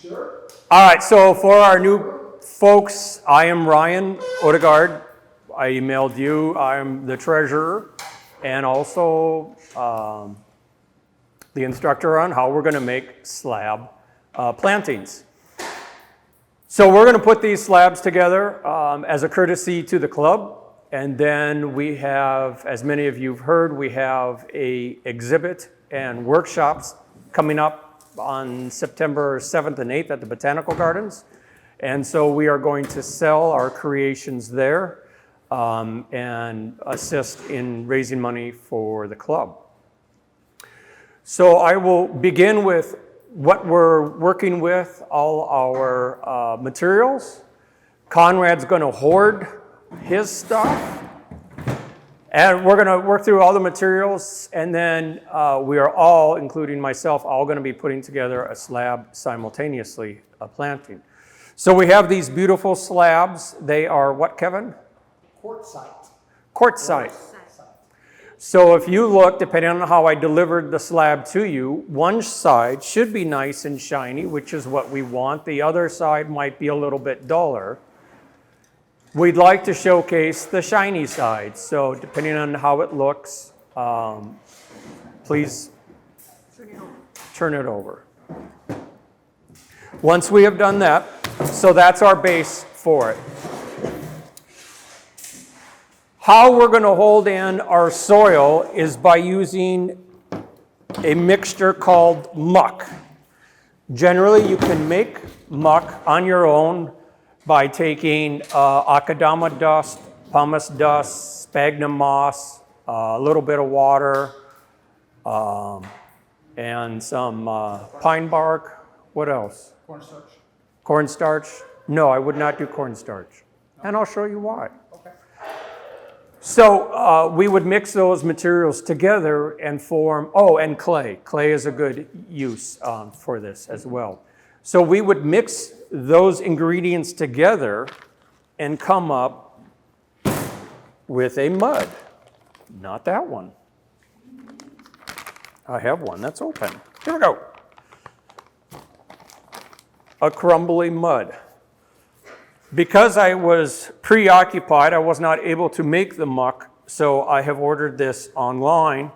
Sure. All right, so for our new folks, I am Ryan Odegaard. I emailed you. I'm the treasurer and also the instructor on how we're going to make slab plantings. So we're going to put these slabs together as a courtesy to the club. And then we have, as many of you have heard, we have a exhibit and workshops coming up on September 7th and 8th at the Botanical Gardens. And so we are going to sell our creations there and assist in raising money for the club. So I will begin with what we're working with, all our materials. Conrad's going to hoard his stuff. And we're going to work through all the materials, and then we are all, including myself, all going to be putting together a slab simultaneously, a planting. So we have these beautiful slabs. They are what, Kevin? Quartzite. Quartzite. So if you look, depending on how I delivered the slab to you, one side should be nice and shiny, which is what we want. The other side might be a little bit duller. We'd like to showcase the shiny side, so depending on how it looks, please turn it over. Once we have done that, so that's our base for it. How we're going to hold in our soil is by using a mixture called muck. Generally, you can make muck on your own by taking akadama dust, pumice dust, sphagnum moss, a little bit of water, and some pine bark. What else? Cornstarch. Cornstarch? No, I would not do cornstarch. No. And I'll show you why. Okay. So we would mix those materials together and form, and clay. Clay is a good use for this as well. So we would mix those ingredients together and come up with a mud. Not that one. I have one that's open. Here we go. A crumbly mud. Because I was preoccupied, I was not able to make the muck, so I have ordered this online.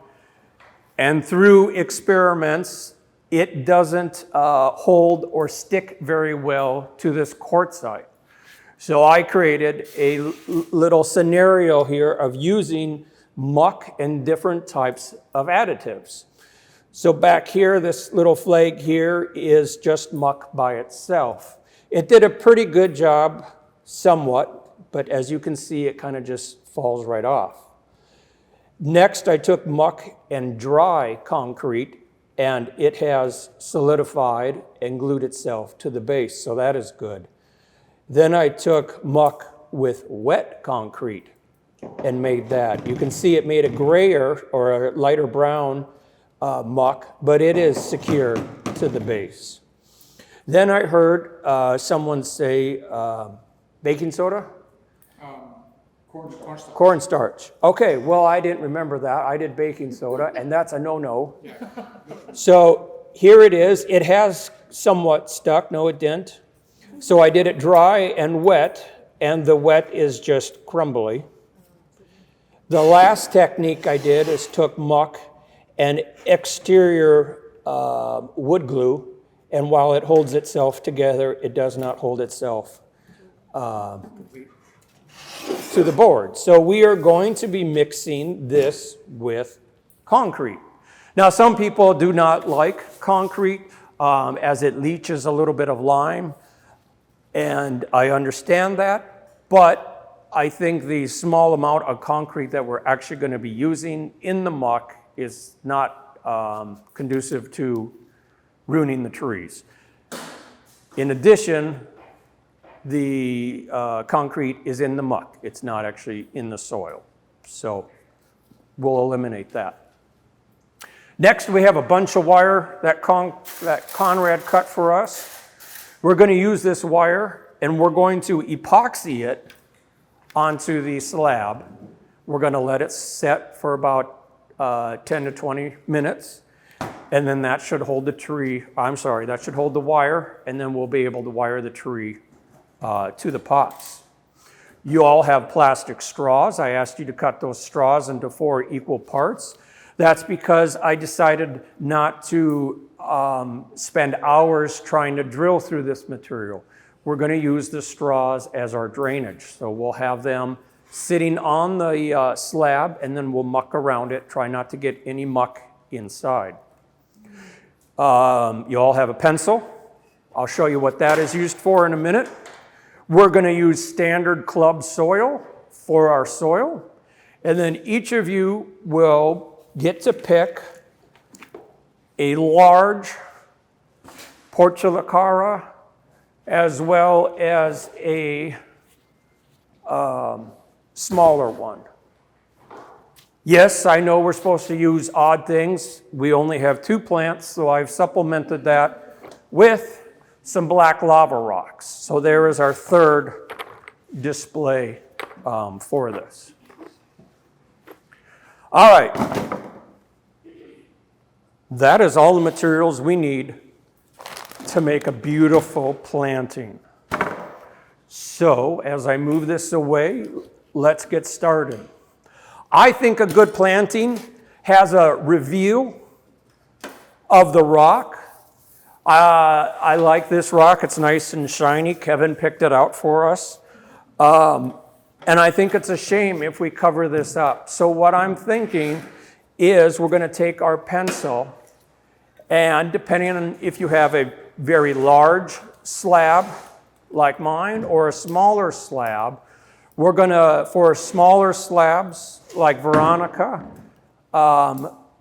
And through experiments, it doesn't hold or stick very well to this quartzite. So I created a little scenario here of using muck and different types of additives. So back here, this little flag here is just muck by itself. It did a pretty good job, somewhat, but as you can see, it kind of just falls right off. Next, I took muck and dry concrete, and it has solidified and glued itself to the base, so that is good. Then I took muck with wet concrete and made that. You can see it made a grayer or a lighter brown muck, but it is secure to the base. Then I heard someone say baking soda? Cornstarch. Cornstarch. Okay, well, I didn't remember that. I did baking soda, and that's a no-no. So here it is. It has somewhat stuck. No, it didn't. So I did it dry and wet, and the wet is just crumbly. The last technique I did is took muck and exterior wood glue, and while it holds itself together, it does not hold itself to the board. So we are going to be mixing this with concrete. Now, some people do not like concrete as it leaches a little bit of lime, and I understand that, but I think the small amount of concrete that we're actually going to be using in the muck is not conducive to ruining the trees. In addition, the concrete is in the muck. It's not actually in the soil. So we'll eliminate that. Next, we have a bunch of wire that Conrad cut for us. We're going to use this wire, and we're going to epoxy it onto the slab. We're going to let it set for about 10 to 20 minutes. And then that should hold the tree, I'm sorry, that should hold the wire, and then we'll be able to wire the tree to the pots. You all have plastic straws. I asked you to cut those straws into 4 equal parts. That's because I decided not to spend hours trying to drill through this material. We're going to use the straws as our drainage. So we'll have them sitting on the slab, and then we'll muck around it, try not to get any muck inside. You all have a pencil. I'll show you what that is used for in a minute. We're going to use standard club soil for our soil. And then each of you will get to pick a large Portulacaria as well as a smaller one. Yes, I know we're supposed to use odd things. We only have 2 plants, so I've supplemented that with some black lava rocks. So there is our 3rd display for this. All right. That is all the materials we need to make a beautiful planting. So as I move this away, let's get started. I think a good planting has a reveal of the rock. I like this rock. It's nice and shiny. Kevin picked it out for us. And I think it's a shame if we cover this up. So what I'm thinking is we're going to take our pencil, and depending on if you have a very large slab like mine or a smaller slab, we're going to, for smaller slabs like Veronica,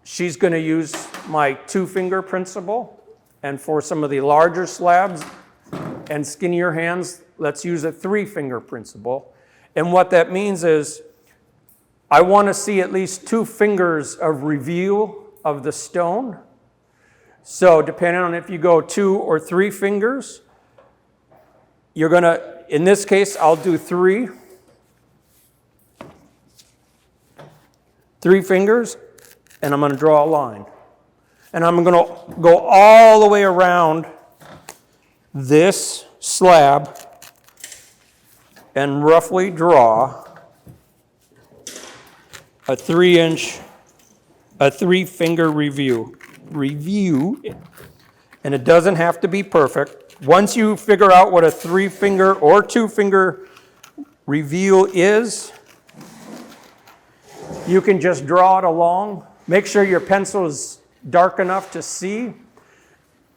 she's going to use my 2-finger principle. And for some of the larger slabs and skinnier hands, let's use a 3-finger principle. And what that means is I want to see at least 2 fingers of reveal of the stone. So depending on if you go 2 or 3 fingers, you're going to, in this case, I'll do 3. 3 fingers, and I'm going to draw a line. And I'm going to go all the way around this slab and roughly draw a 3-finger review. And it doesn't have to be perfect. Once you figure out what a 3-finger or 2-finger reveal is, you can just draw it along. Make sure your pencil is dark enough to see.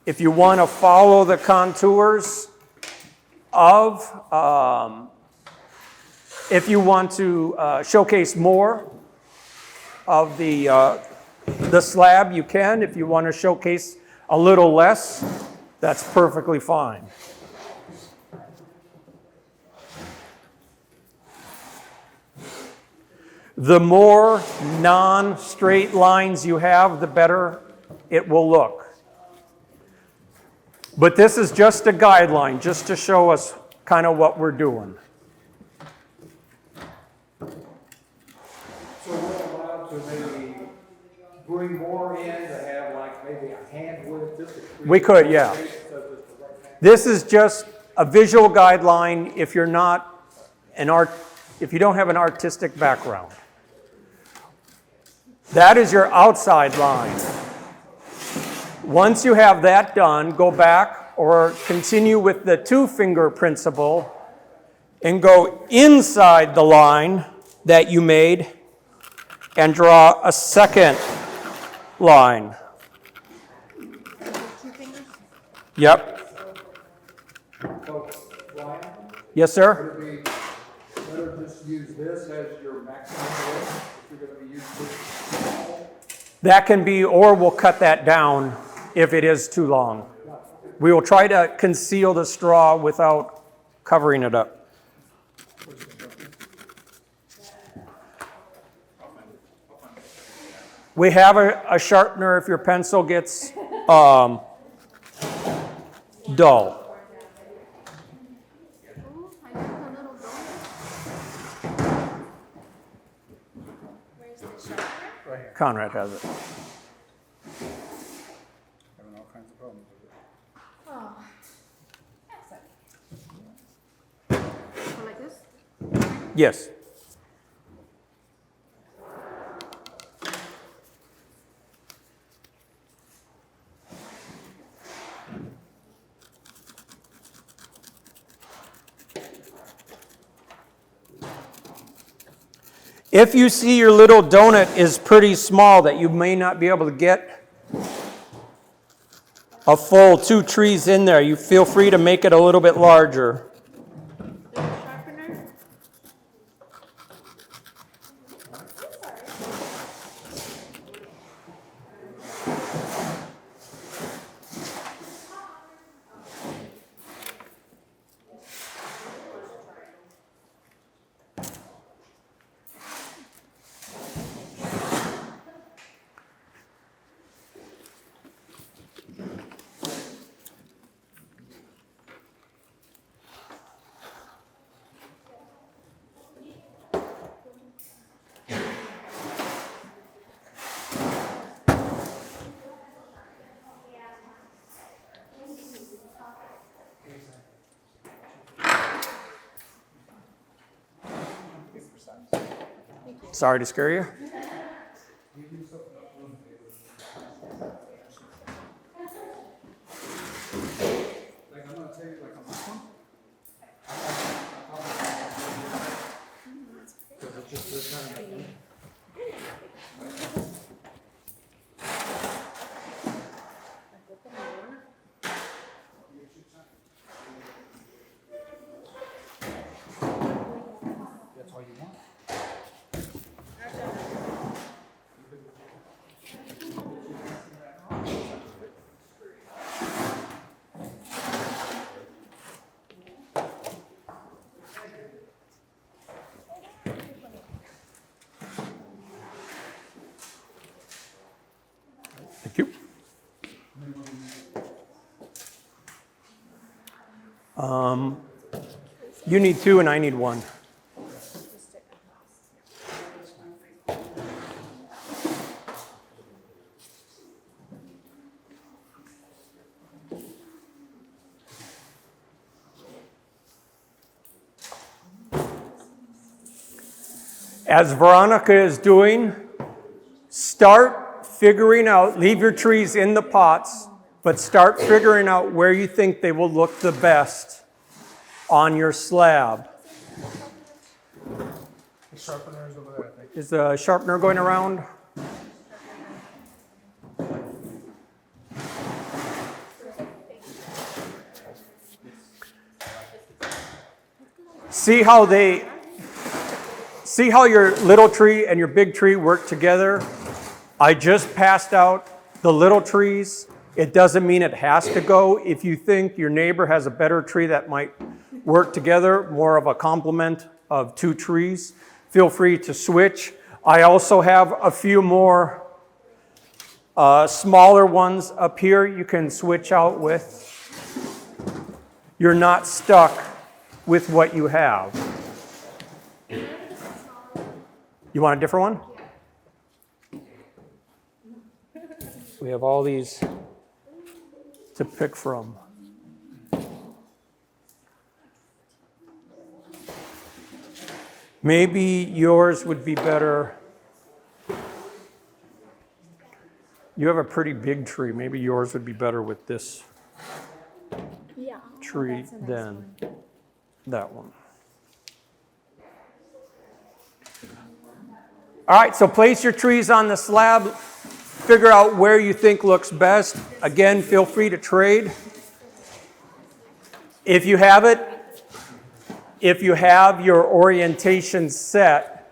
If you want to follow the contours of, if you want to showcase more of the slab, you can. If you want to showcase a little less, that's perfectly fine. The more non-straight lines you have, the better it will look. But this is just a guideline, just to show us kind of what we're doing. So we're allowed to maybe bring more in to have like maybe a hand width? We could, yeah. This is just a visual guideline if you're not if you don't have an artistic background. That is your outside line. Once you have that done, go back or continue with the 2-finger principle and go inside the line that you made and draw a second line. 2 fingers? Yep. So, Ryan, Yes, sir? would it be better just use this as your maximum width if you're going to be using this? That can be, or we'll cut that down if it is too long. We will try to conceal the straw without covering it up. We have a sharpener if your pencil gets dull. Where's the sharpener? Conrad has it. Yes. If you see your little donut is pretty small, that you may not be able to get a full 2 trees in there, you feel free to make it a little bit larger. Sharpener? Sorry to scare you. Like I'm gonna tell you, like on this one. Because it's just this kind of. That's all you want. Thank you. You need 2 and I need 1. As Veronica is doing, start figuring out, leave your trees in the pots, but start figuring out where you think they will look the best on your slab. The sharpener is over there, I think. Is the sharpener going around? See how your little tree and your big tree work together? I just passed out the little trees. It doesn't mean it has to go. If you think your neighbor has a better tree that might work together, more of a complement of 2 trees, feel free to switch. I also have a few more smaller ones up here you can switch out with. You're not stuck with what you have. You want a different one? We have all these to pick from. Maybe yours would be better. You have a pretty big tree. Maybe yours would be better with this tree than that one. All right, so place your trees on the slab. Figure out where you think looks best. Again, feel free to trade. If you have your orientation set,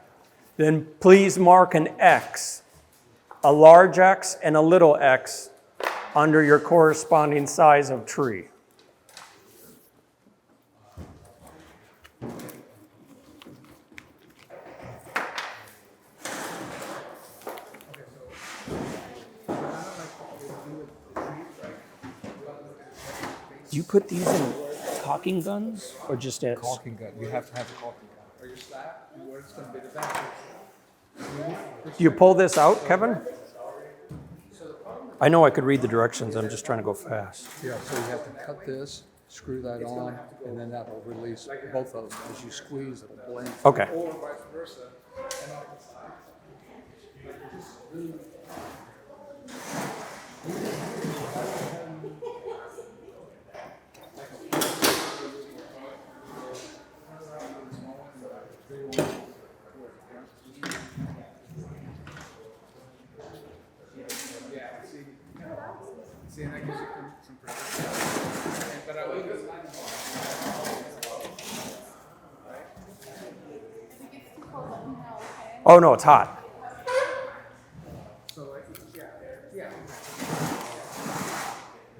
then please mark an X, a large X and a little x under your corresponding size of tree. Do you put these in caulking guns or just as? Caulking gun, you have to have a caulking gun. Or your slab, where it's gonna be the back. Do you pull this out, Kevin? I know I could read the directions, I'm just trying to go fast. Yeah, so you have to cut this, screw that It's gonna on, have to go and then that'll release both of them. As you squeeze, it'll blend. Okay. or vice versa. And on the side. Yeah, see, and that gives you some pressure. But I would Oh, no, it's hot. So like, yeah.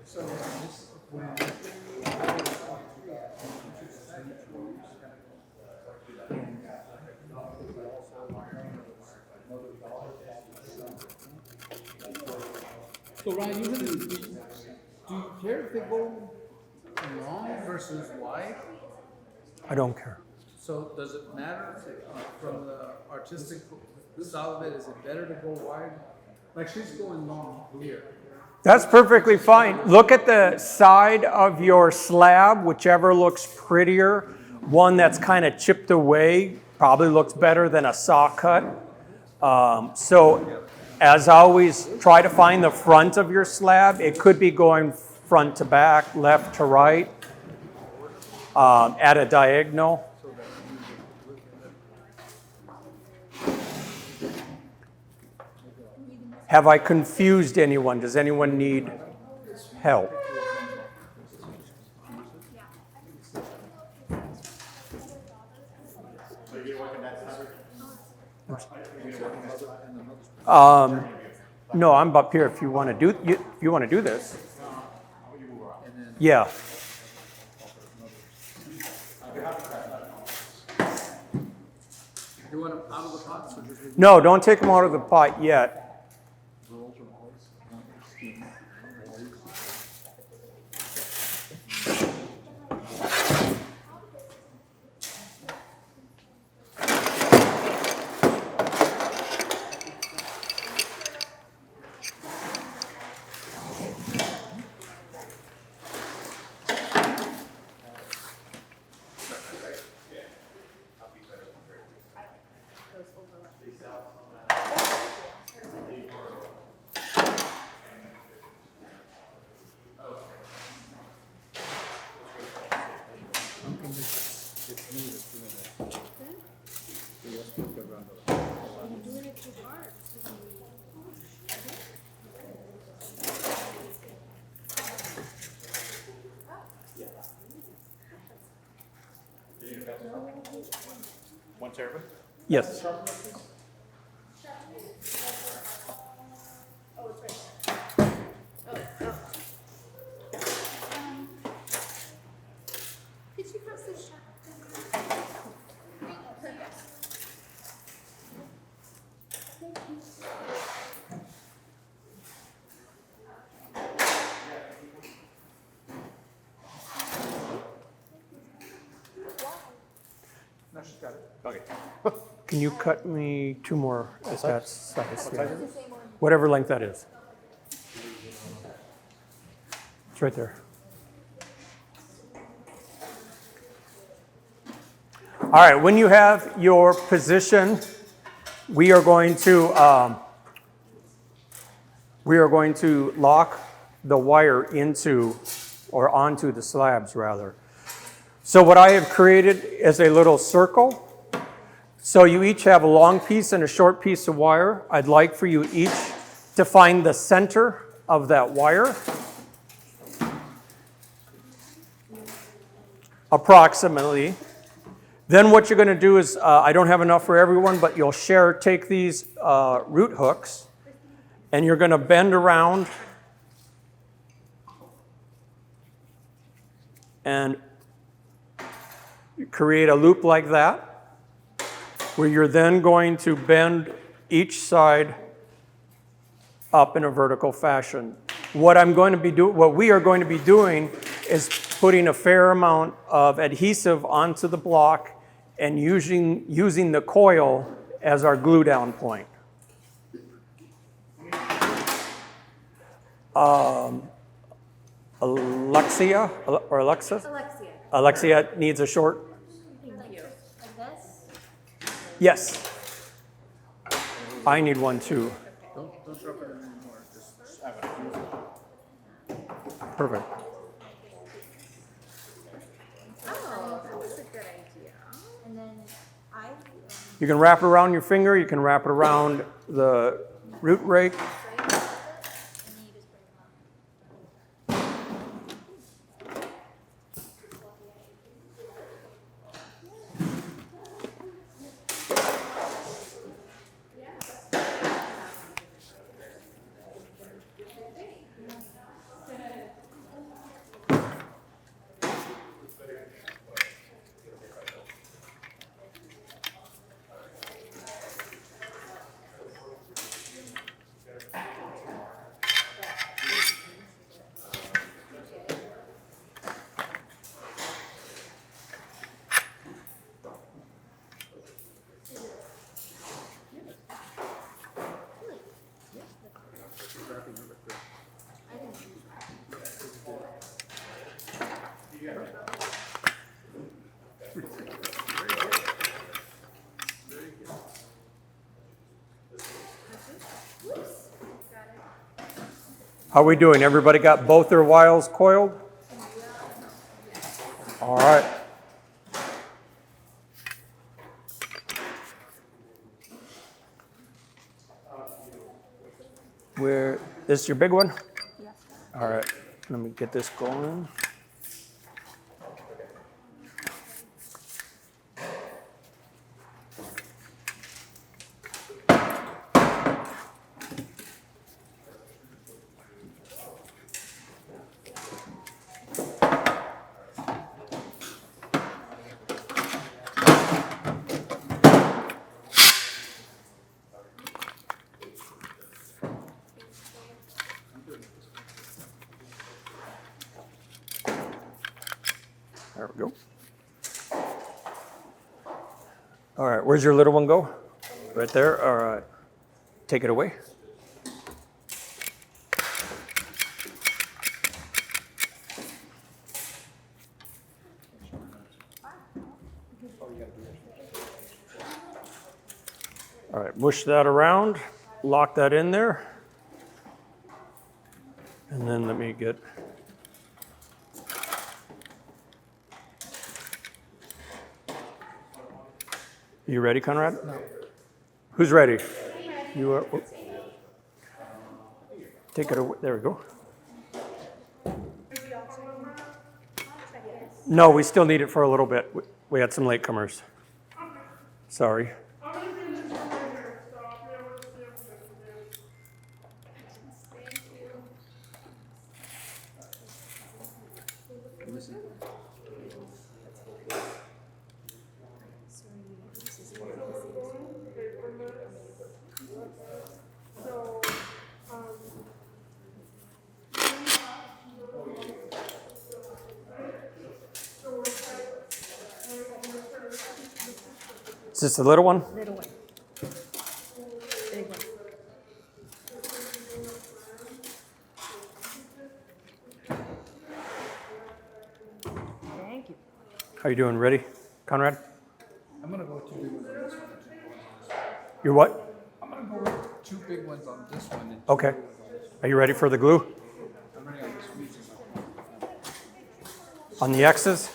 So when So Ryan, do you care if they go long versus wide? I don't care. So does it matter from the artistic style of it? Is it better to go wide? Like she's going long here. That's perfectly fine. Look at the side of your slab, whichever looks prettier. One that's kind of chipped away probably looks better than a saw cut. So as always, try to find the front of your slab. It could be going front to back, left to right, at a diagonal. Have I confused anyone? Does anyone need help? No, I'm up here if you want to do this. Yeah. You want them out of the pot? So just No, don't take them out of the pot yet. You're doing it too hard. One terabyte? Yes. Did you pass the shot? no, she's got it. Okay. Can you cut me two more at that size? Yeah. Whatever length that is. It's right there. All right, when you have your position, we are going to lock the wire into, or onto the slabs rather. So what I have created is a little circle. So you each have a long piece and a short piece of wire. I'd like for you each to find the center of that wire, approximately. Then what you're going to do is, I don't have enough for everyone, but you'll take these root hooks, and you're going to bend around and create a loop like that, where you're then going to bend each side up in a vertical fashion. What we are going to be doing is putting a fair amount of adhesive onto the block and using the coil as our glue down point. Alexia or Alexis? Alexia. Alexia needs a short. Thank you. Like this? Yes. I need one too. Don't drop it in anymore. Just have it. Perfect. Oh, that was a good idea. And then I. You can wrap it around your finger. You can wrap it around the root rake. And then you just bring them up. How are we doing? Everybody got both their wiles coiled? All right. This your big one? Yes. All right. Let me get this going. There we go. All right, where's your little one go? Right there? All right. Take it away. All right, mush that around, lock that in there. And then let me get... You ready, Conrad? No. Who's ready? You are. Oh. Take it away. There we go. No, we still need it for a little bit. We had some latecomers. Sorry. Is this the little one? Little one. Big one. Thank you. How you doing? Ready, Conrad? I'm gonna go with two big ones on this one. You're what? I'm gonna go with two big ones on this one. And two Okay. big ones on this one. Are you ready for the glue? I'm ready on the squeegee. On the X's?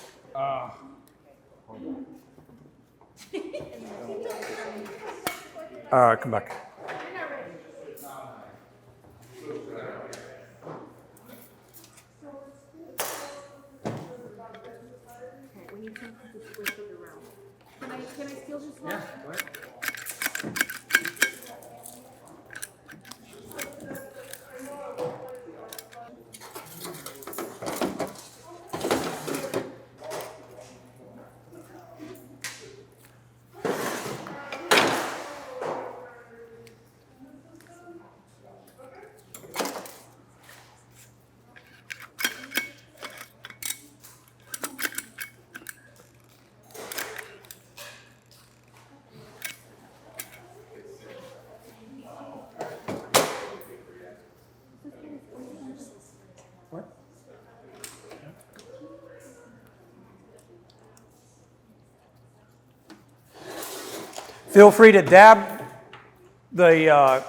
All right, come back. Okay, when you can put the squish it around. Can I steal this one? Yeah, go ahead. Feel free to dab the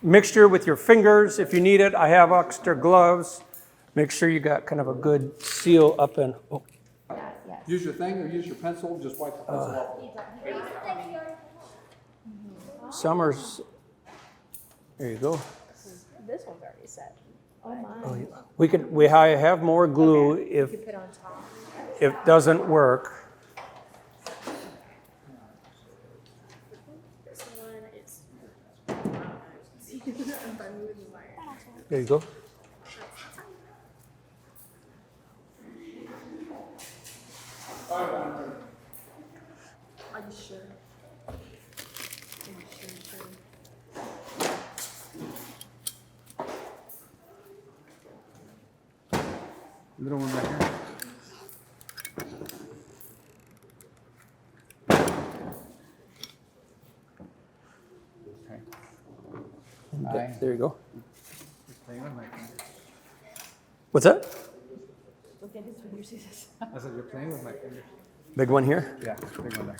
mixture with your fingers if you need it. I have extra gloves. Make sure you got kind of a good seal up and, oh, Use your thing or use your pencil, just wipe the pencil off. Summer's, there you go. This one's already set. Oh my. Oh, yeah. I have more glue if You put on top. it doesn't work. This one is. I'm done moving the wire. There you go. Are you sure? Are you sure? Little one right here. There you go. Playing with my fingers. What's that? Look at his fingers, he says. I said, you're playing with my fingers. Big one here? Yeah, big one there.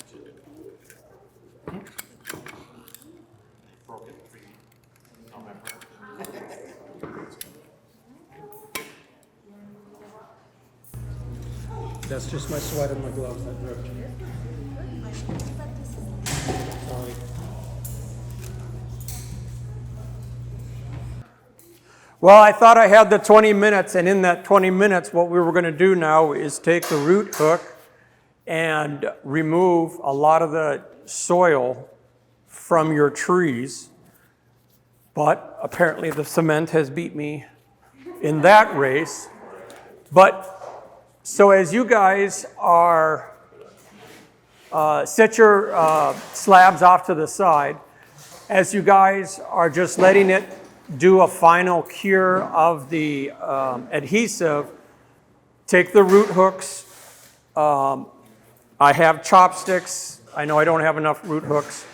That's just my sweat and my gloves that dripped. Sorry. Well, I thought I had the 20 minutes, and in that 20 minutes, what we were going to do now is take the root hook and remove a lot of the soil from your trees. But apparently the cement has beat me in that race. But so as you guys are, set your slabs off to the side, as you guys are just letting it do a final cure of the adhesive, take the root hooks. I have chopsticks. I know I don't have enough root hooks.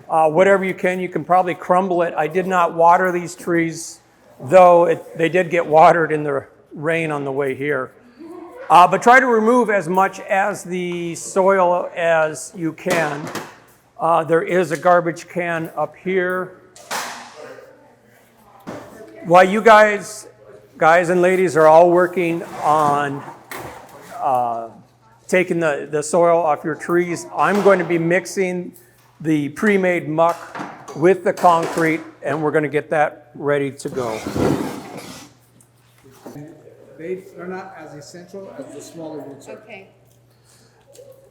Whatever you can probably crumble it. I did not water these trees, though they did get watered in the rain on the way here. But try to remove as much as the soil as you can. There is a garbage can up here. While you guys and ladies are all working on taking the soil off your trees, I'm going to be mixing the pre-made muck with the concrete, and we're going to get that ready to go. They're not as essential as the smaller roots are. Okay.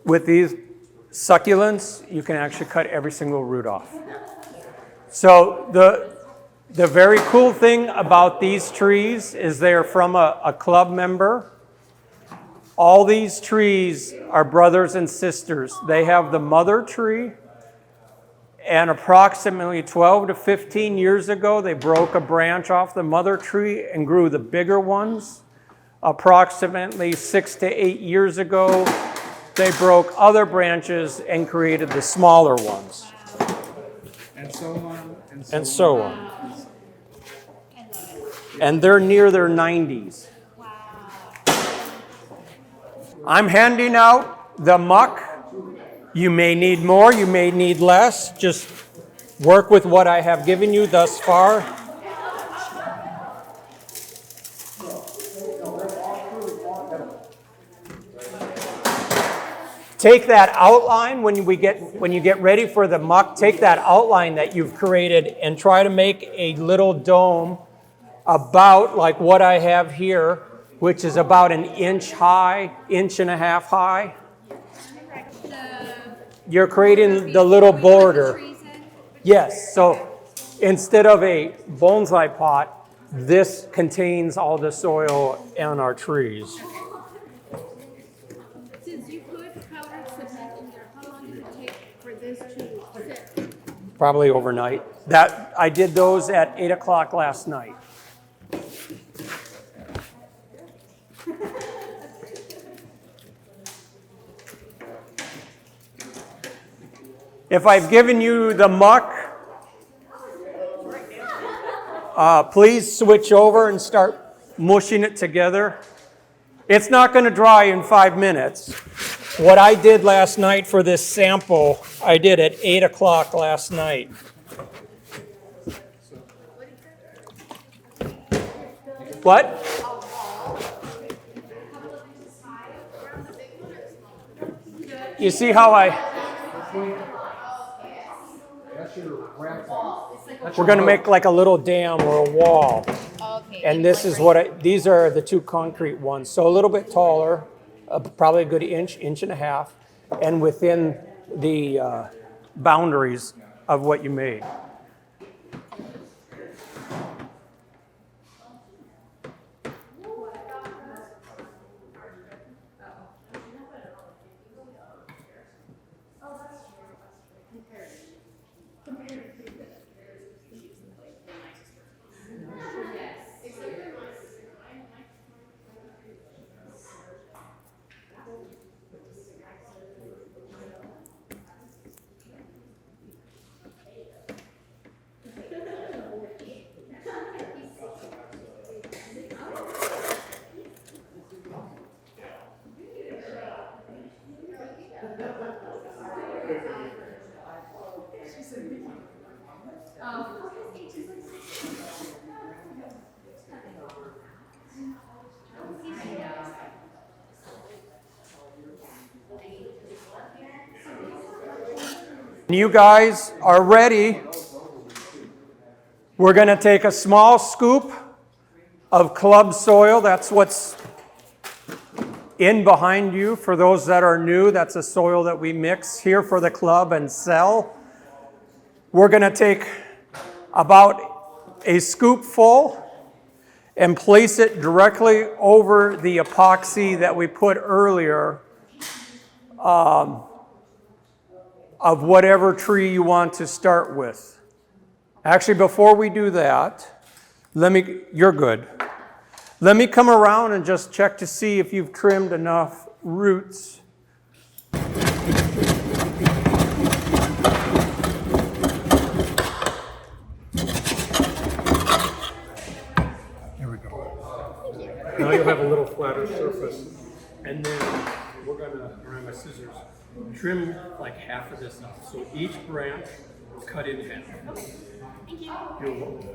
With these succulents, you can actually cut every single root off. So the very cool thing about these trees is they're from a club member. All these trees are brothers and sisters. They have the mother tree, and approximately 12 to 15 years ago, they broke a branch off the mother tree and grew the bigger ones. Approximately 6 to 8 years ago, they broke other branches and created the smaller ones. And so on. And so on. And they're near their 90s. I'm handing out the muck. You may need more, you may need less. Just work with what I have given you thus far. Take that outline when you get ready for the muck, take that outline that you've created and try to make a little dome about like what I have here, which is about an inch high, inch and a half high. You're creating the little border. Yes, so instead of a bonsai pot, this contains all the soil and our trees. Since you put powdered cement in there, how long did it take for this to sit? Probably overnight. That I did those at 8 o'clock last night. If I've given you the muck, please switch over and start mushing it together. It's not going to dry in 5 minutes. What I did last night for this sample, I did at 8 o'clock last night. What? You see how That's your ramp. we're going to make like a little dam or a wall. Okay. And this is what these are the two concrete ones. So a little bit taller, probably a good inch, inch and a half, and within the boundaries of what you made. When you guys are ready, we're going to take a small scoop of club soil. That's what's in behind you. For those that are new, that's a soil that we mix here for the club and sell. We're going to take about a scoop full and place it directly over the epoxy that we put earlier of whatever tree you want to start with. Actually, before we do that, you're good. Let me come around and just check to see if you've trimmed enough roots. There we go. Now you'll have a little flatter surface. And then we're gonna, around my scissors, trim like half of this off. So each branch will cut in half. Thank you. You're welcome.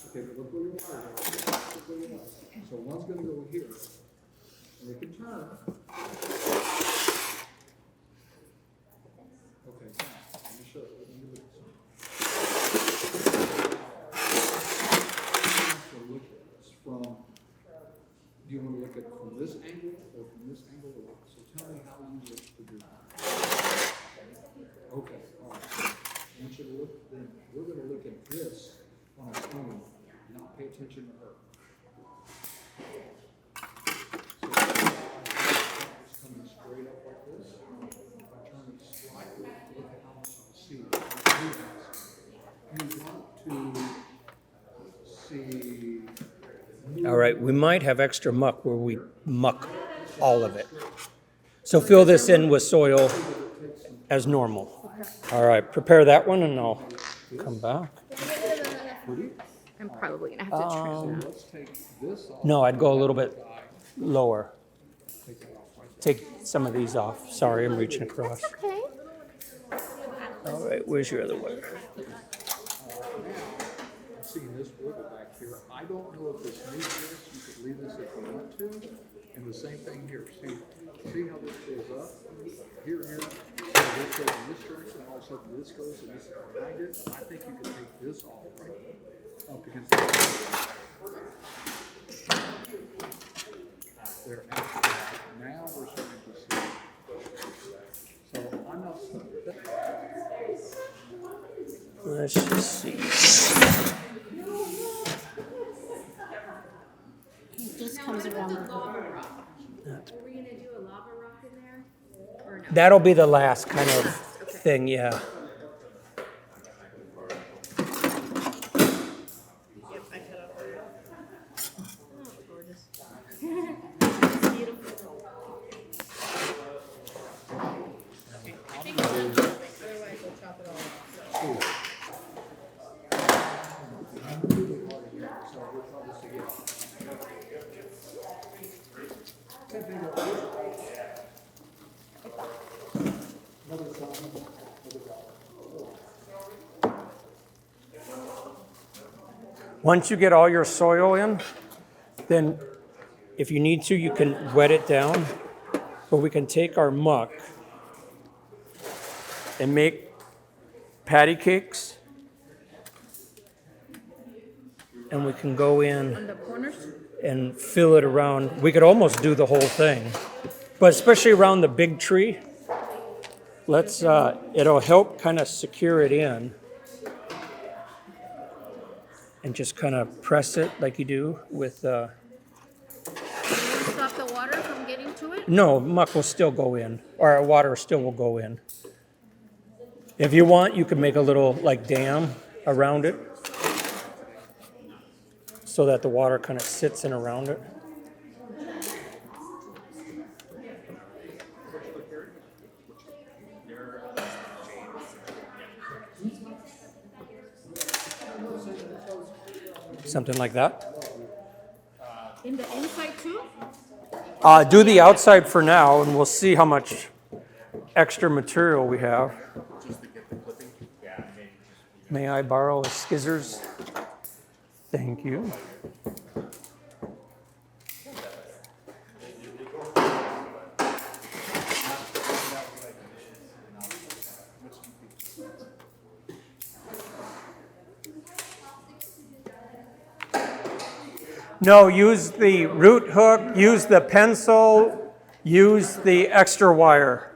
Okay, but look where your wires are. Look where your wires are. So one's gonna go here, and we can turn. Okay, now, let me show you. Let me look at so look at this from, do you want to look at it from this angle or from this angle or what? So tell me how you look to do that. Okay, all right. I want you to look, then we're gonna look at this on its own, not pay attention to her. So it's coming straight up like this. If I turn it slightly, look at how much I'll see. You want to see. All right, we might have extra muck where we muck all of it. So fill this in with soil as normal. All right, prepare that one and I'll come back. I'm probably gonna have to trim that. Let's take this off. No, I'd go a little bit lower. Take some of these off. Sorry, I'm reaching across. Okay. All right, where's your other one? Seeing this wiggle back here, I don't know if this needs this, you could leave this if you want to, and the same thing here, see how this goes up, here, so this goes in this direction, and all of a sudden this goes and this is behind it, I think you could take this off right up against there, now we're starting to see, so I'm not stuck with that. Let's just see. This comes around the hook. Are we gonna do a lava rock in there, or no? That'll be the last kind of thing, yeah. Yep, I cut off there. Oh, gorgeous. It's beautiful. Once you get all your soil in, then if you need to, you can wet it down. But we can take our muck and make patty cakes. And we can go in On the corners? and fill it around. We could almost do the whole thing, but especially around the big tree. Let's, it'll help kind of secure it in. And just kind of press it like you do with, Will you stop the water from getting to it? no, muck will still go in, or water still will go in. If you want, you can make a little like dam around it so that the water kind of sits in around it. Something like that. In the inside too? Do the outside for now, and we'll see how much extra material we have. May I borrow a scissors? Thank you. No, use the root hook, use the pencil, use the extra wire.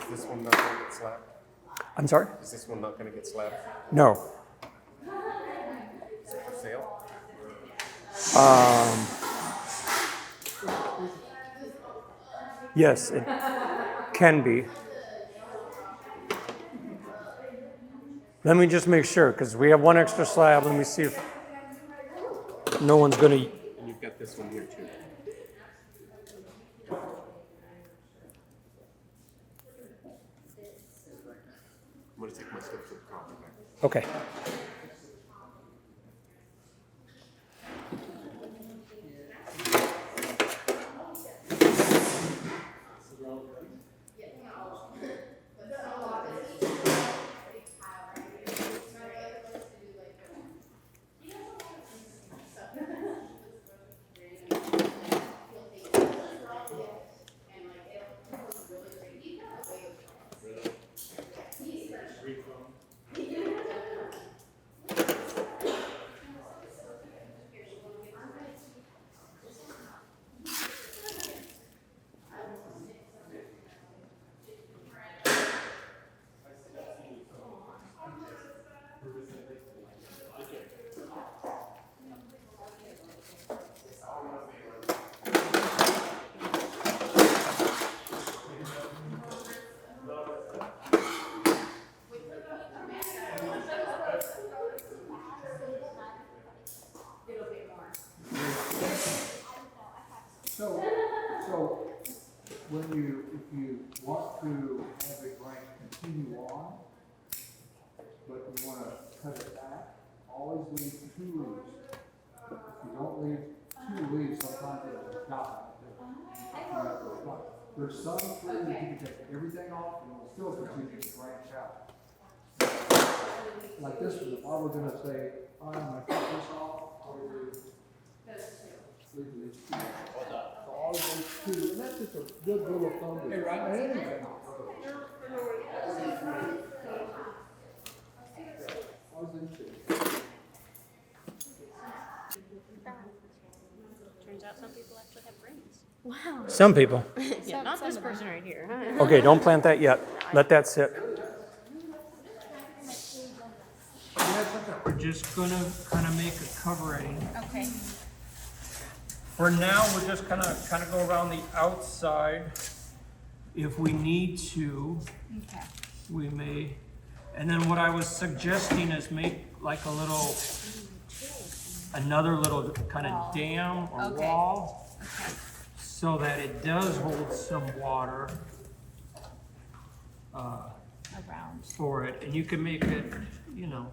Is this one not going to get slabbed? I'm sorry? Is this one not going to get slabbed? No. Is it for sale? Yes, it can be. Let me just make sure, because we have one extra slab. Let me see if no one's going to. And you've got this one here too. I'm going to take my stuff to the coffee back. Okay. So when if you want to have a grant continue on, but you want to cut it back, always leave 2 leaves. If you don't leave 2 leaves, sometimes it'll die. There's some trees that you can take everything off and it'll still continue to branch out. Like this one, if I were gonna say, I'm gonna cut this off, I would leave these 2. So always leave 2, and that's just a good rule of thumb. Hey, right? Anything. Always leave 2. Turns out some people actually have brains. Wow. Some people. Yeah, not this person right here. Okay, don't plant that yet. Let that sit. We're just gonna kind of make a covering. Okay. For now, we're just gonna kind of go around the outside if we need to. Okay. we may, and then what I was suggesting is make like a little, another little kind of dam or Okay. wall, so that it does hold some water Around. for it, and you can make it, you know.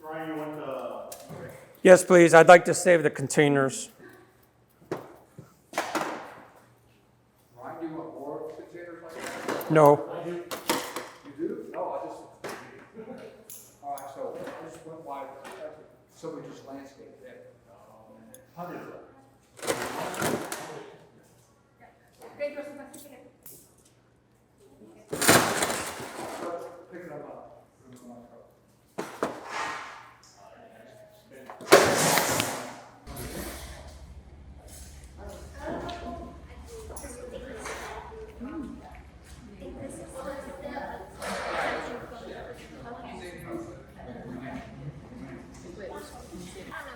Ryan, you want the? Yes, please, I'd like to save the containers. Ryan, do you want more containers like that? No, You do? No, I just. All right, so I just went by, somebody just landscaped that. Hundred of them. Pick it up.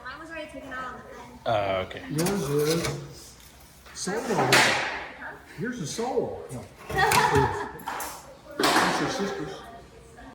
Mine was already taken out. Okay. Yours is sold already. Here's the soul. That's your sister's.